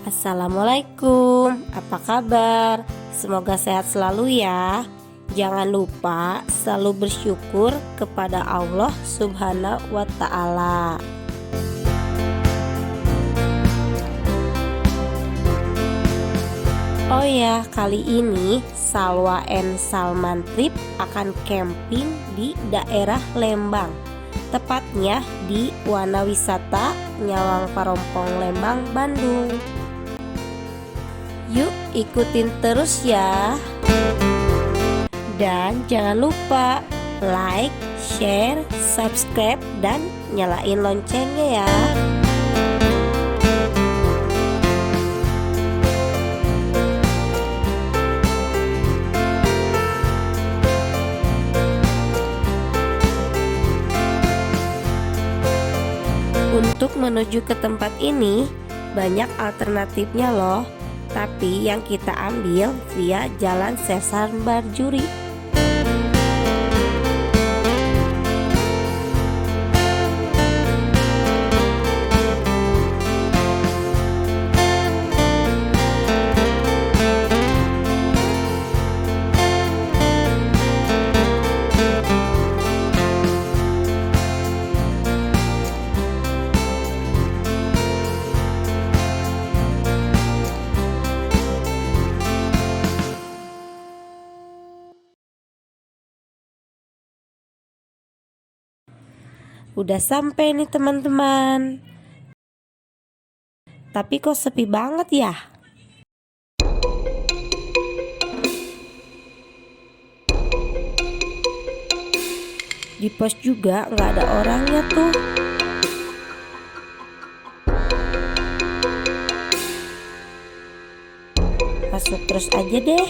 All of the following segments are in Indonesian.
Assalamualaikum, apa kabar? Semoga sehat selalu ya. Jangan lupa selalu bersyukur kepada Allah Subhanahu wa Ta'ala. Oh ya, kali ini Salwa and Salman Trip akan camping di daerah Lembang, tepatnya di Wana Wisata Nyawang Parompong Lembang, Bandung. Yuk ikutin terus ya. Dan jangan lupa like, share, subscribe, dan nyalain loncengnya ya. Untuk menuju ke tempat ini banyak alternatifnya loh, tapi yang kita ambil via Jalan Sesar Marjuri. Udah sampai nih teman-teman. Tapi kok sepi banget ya? Di pos juga nggak ada orangnya tuh. Masuk terus aja deh.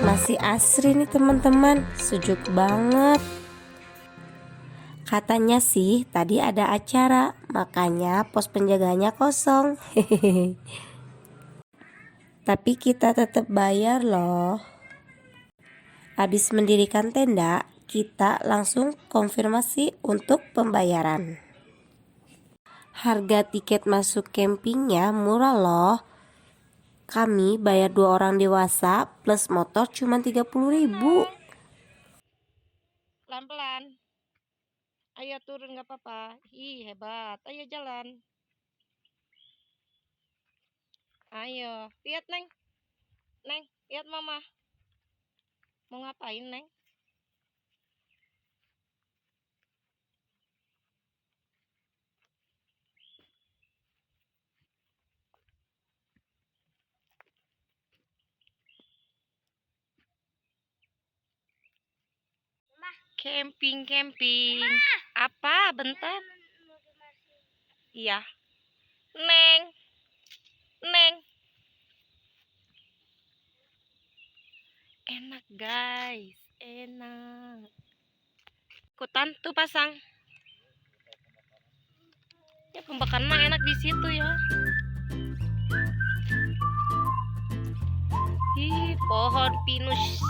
Masih asri nih teman-teman, sejuk banget. Katanya sih tadi ada acara, makanya pos penjaganya kosong. Tapi kita tetap bayar loh. Habis mendirikan tenda, kita langsung konfirmasi untuk pembayaran. Harga tiket masuk campingnya murah loh. Kami bayar 2 orang dewasa plus motor cuma 30.000. Pelan-pelan. Ayo turun gak apa-apa. Ih hebat. Ayo jalan. Ayo. Lihat Neng. Neng, lihat mama. Mau ngapain Neng? Camping. Apa? Bentar. Iya. Neng. Enak guys. Enak. Ikutan tuh pasang. Ya pembakaran mah enak di situ ya. Ih, pohon pinus.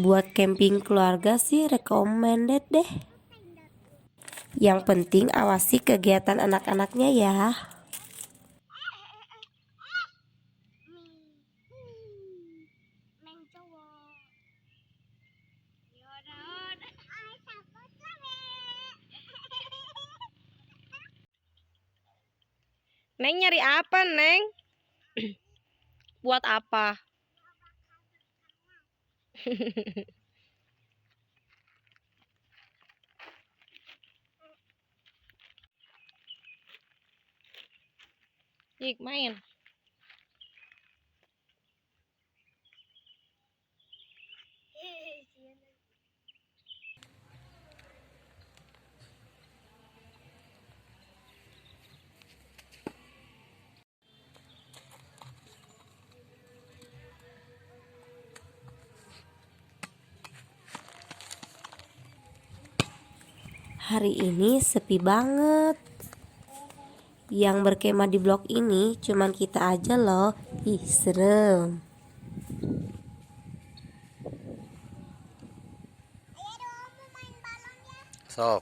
buat camping keluarga sih recommended deh. Yang penting awasi kegiatan anak-anaknya ya. Neng nyari apa, Neng? Buat apa? Yuk main. Hari ini sepi banget. Yang berkemah di blok ini cuman kita aja loh. Ih, serem. Sok.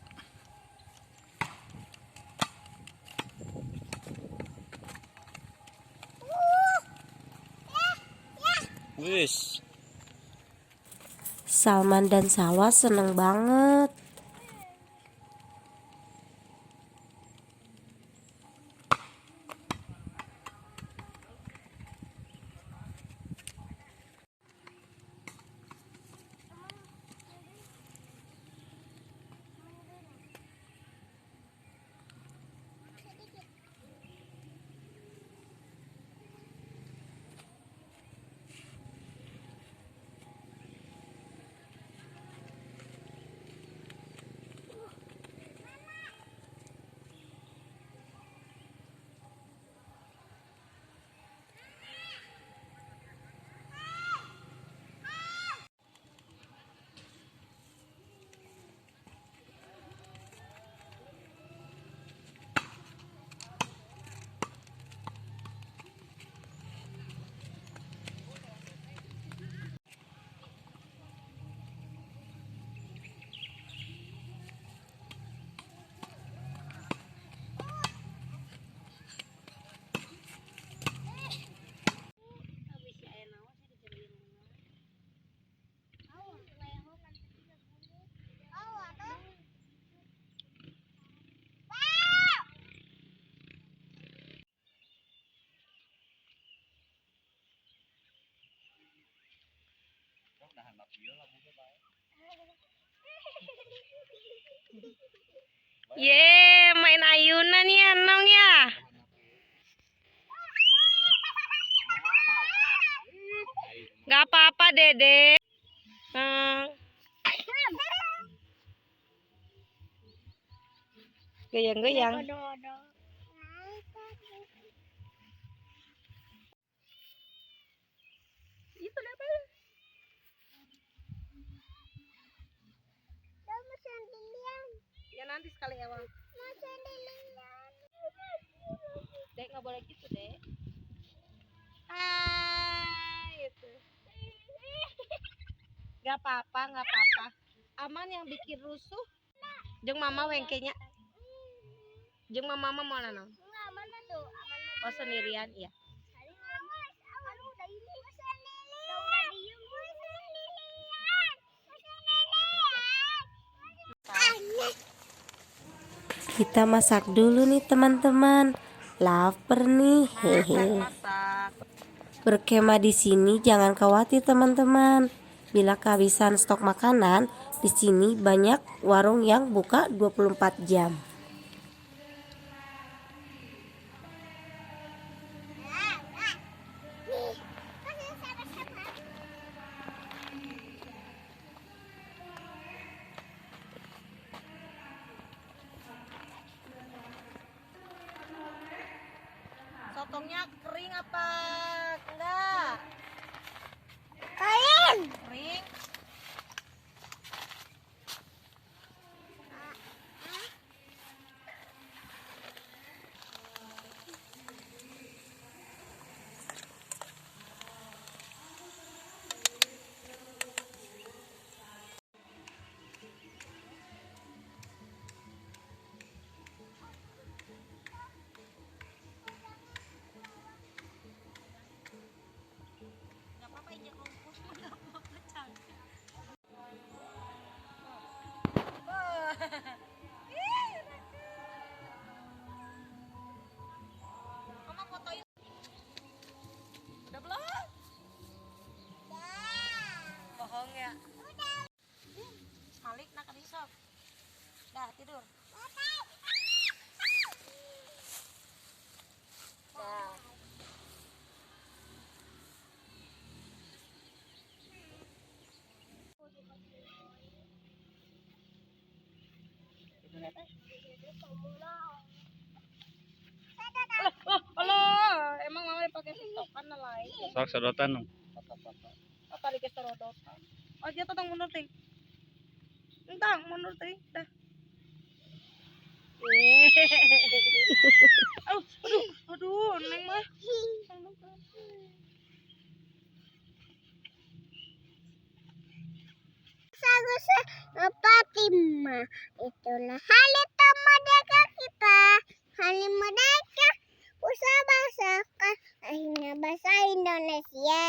Wis. Salman dan Salwa seneng banget. Ye, main ayunan ya, Nong ya. Gak apa-apa, Dede. Goyang-goyang. Itu apa? Ya nanti sekali awal. Dek nggak boleh gitu, Dek. Itu. Gak apa-apa, gak apa-apa. Aman yang bikin rusuh. Jeung mama wengkenya. Jeung mama mau nanam. Oh sendirian, iya. Kita masak dulu nih teman-teman. Lapar nih. Hehe. Berkemah di sini jangan khawatir teman-teman. Bila kehabisan stok makanan, di sini banyak warung yang buka 24 jam. Sotongnya kering apa enggak? Kering. tidur. Nah. Alah, emang mama pakai tiktokan lain. Sok sedotan dong. Apa dikasih serodotan? Oh dia tentang mundur ting. Entang mundur ting. Dah. Aduh, neng mah. Fatima, itulah hari merdeka kita, hari merdeka usaha bangsakan, akhirnya bahasa Indonesia.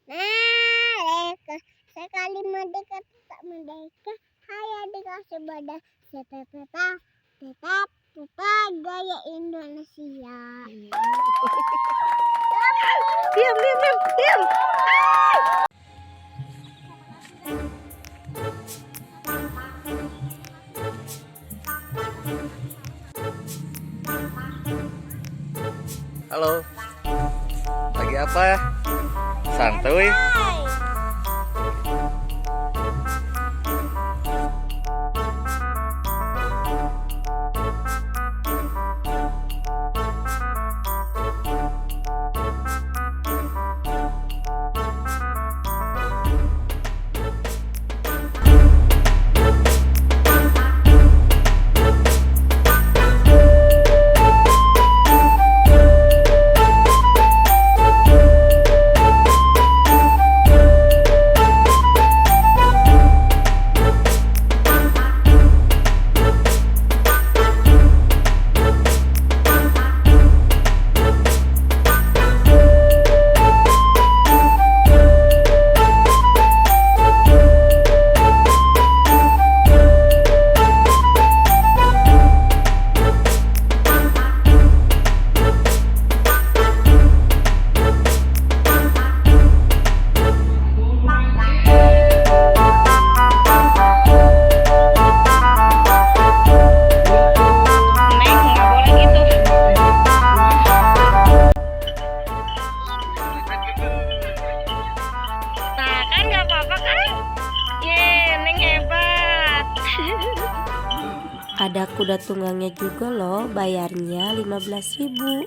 Mereka sekali merdeka tetap merdeka, hanya dikasih pada tetap gaya Indonesia. Diam. Halo. Lagi apa ya? Santuy. Ada kuda tunggangnya juga loh, bayarnya 15.000.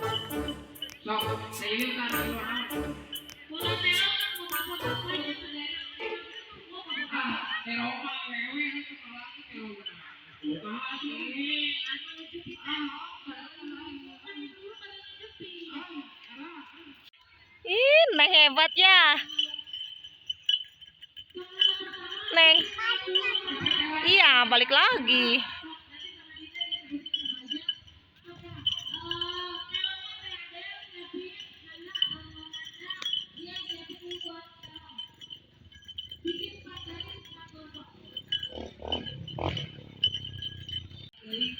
Ih, Neng hebat ya. Neng. Iya, balik lagi.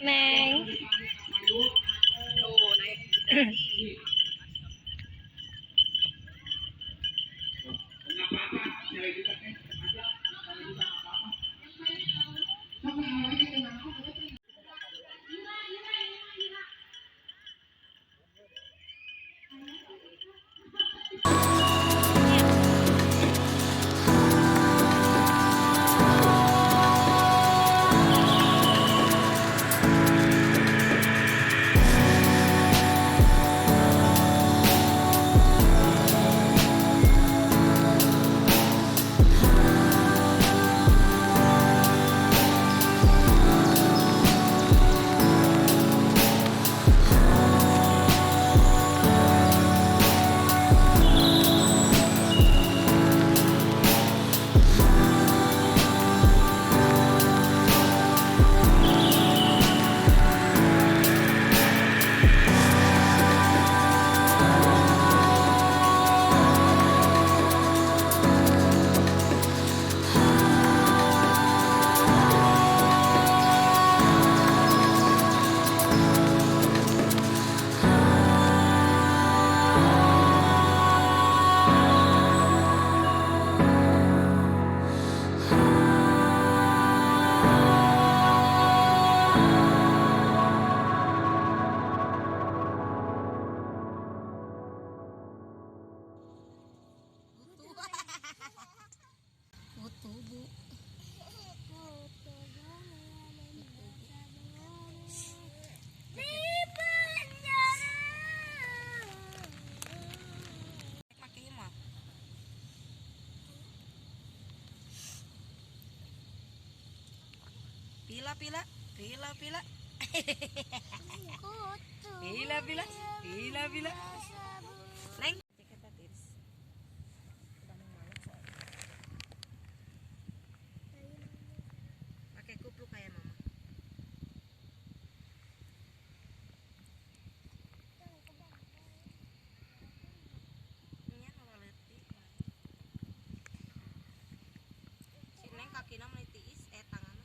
Neng. Pila pila pila pila. Kutu. Pila pila pila pila. Neng. Pakai kupluk kayak mama. Nya kalau letih. Si Neng kakina mulai tiis tangannya.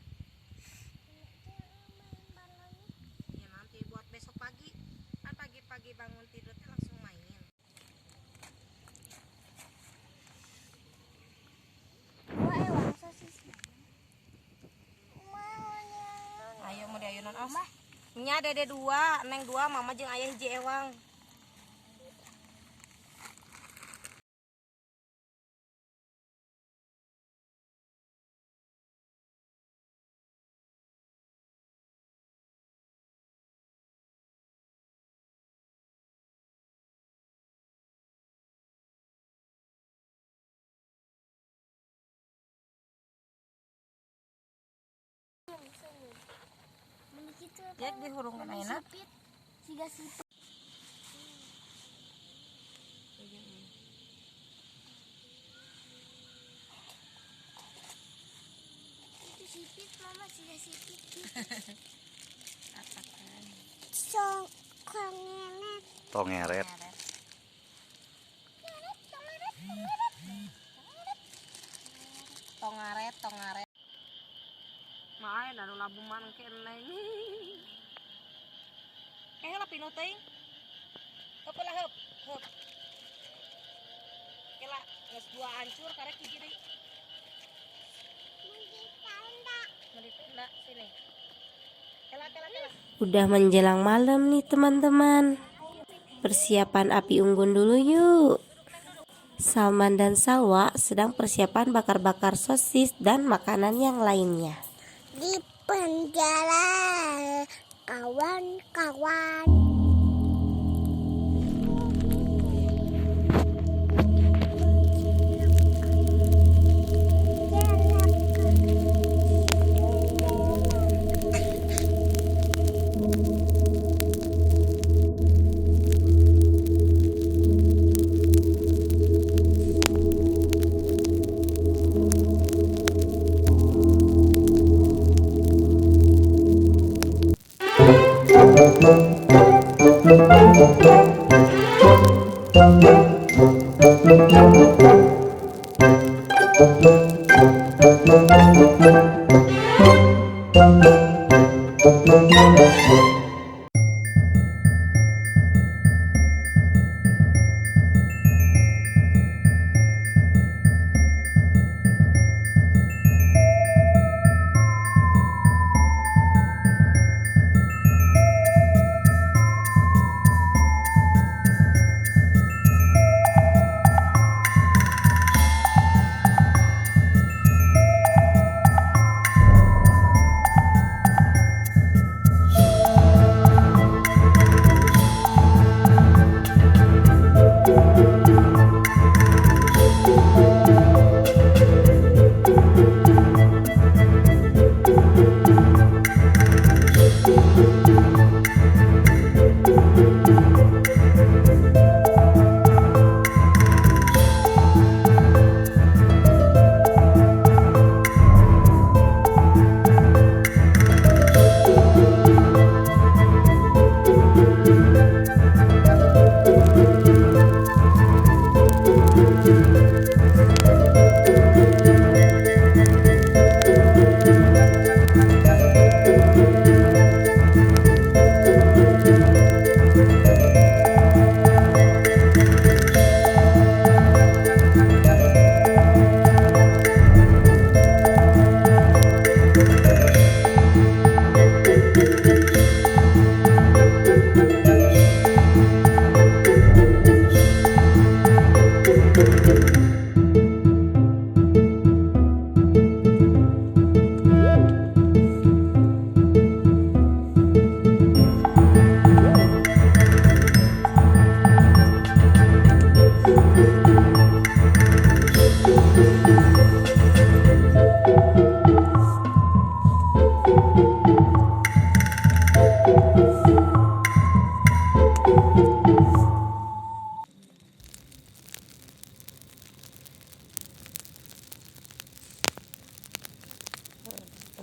Ya nanti buat besok pagi. Kan pagi-pagi bangun tidurnya langsung main. Ayo mau diayunan os. Nya dede 2, Neng 2, mama jeung ayah hiji ewang. Jadi dihurungkan ayeuna. Siga sipit. Itu sipit mama, siga sipit. So, kongelet. Tongeret. Tongaret. Maay na labuman keneng. Lah pinu teuing. Heup lah heup. Kela geus 2 hancur karek hiji deui. Mandi tenda sini. Kela. Udah menjelang malam nih teman-teman. Persiapan api unggun dulu yuk. Salman dan Salwa sedang persiapan bakar-bakar sosis dan makanan yang lainnya. Di penjara kawan-kawan.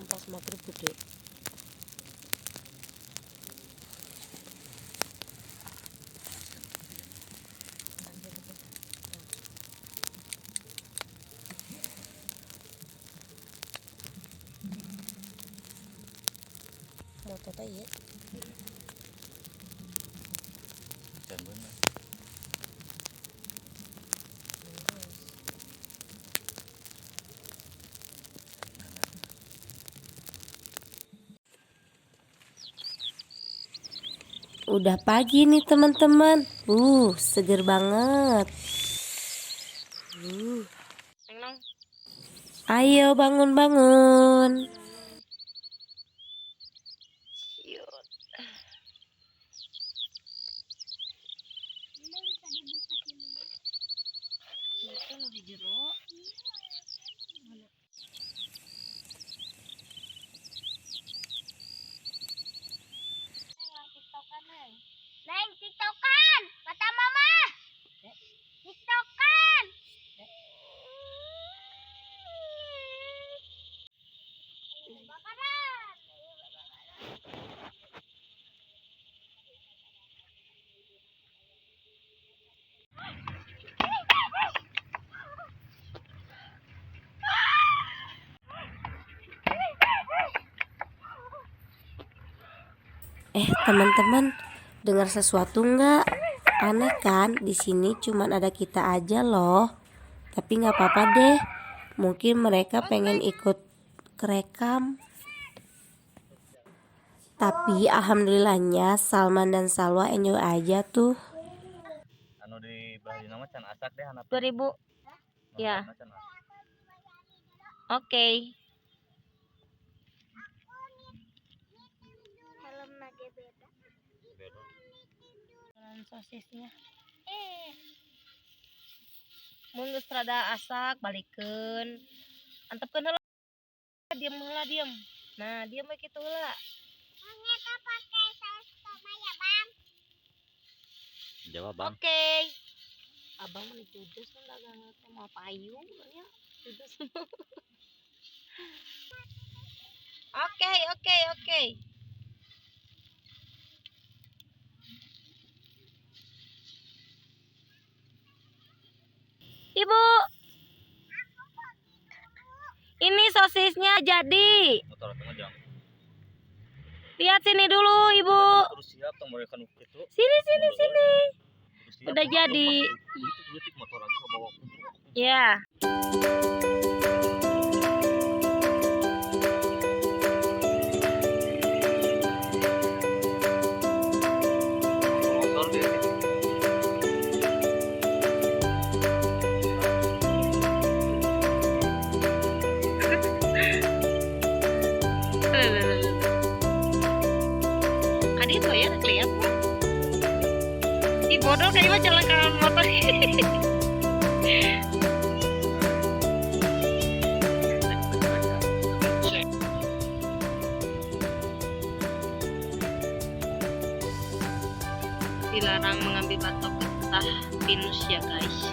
pas maghrib gede. Mau coba ya? Dan bener. Udah pagi nih teman-teman. Seger banget. Neng. Ayo bangun-bangun. Cute. Itu mau di jero. Neng, tiktokan. Kata mama. Tiktokan. Bakaran. Teman-teman, dengar sesuatu nggak? Aneh kan? Di sini cuman ada kita aja loh. Tapi nggak apa-apa deh. Mungkin mereka pengen ikut kerekam. Tapi alhamdulillahnya Salman dan Salwa enjoy aja tuh. Anu di Bali nama can asak deh anak. 2000. Ya. Oke. Helm lagi beda. Dengan sosisnya. Mun geus rada asak balikeun. Antepkeun heula. Diam heula diam. Nah, diam we kitu heula. Kita pakai saus tomat ya, Bang. Jawab bang. Oke. Abang mah judes dagang teh mau payung ya. Judes. Oke. Ibu. Ini sosisnya jadi. Motor tengah jam. Lihat sini dulu, Ibu. Terus siap tong mereka gitu. Sini. Terus siap. Udah jadi. Butik motor lagi ke bawah. Ya. Motor dia. Adi tuh ya lihat. Di bodol kayaknya jalan ke motor. Dilarang mengambil batok getah pinus ya guys.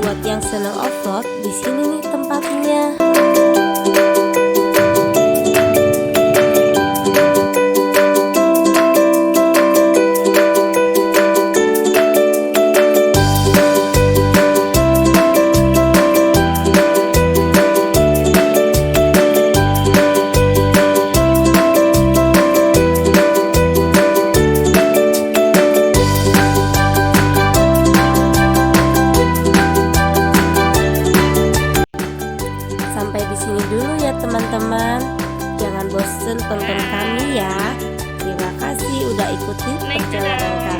Buat yang seneng offroad, di sini nih tempatnya. Sampai di sini dulu ya teman-teman. Jangan bosen tonton kami ya. Terima kasih udah ikuti perjalanan kami.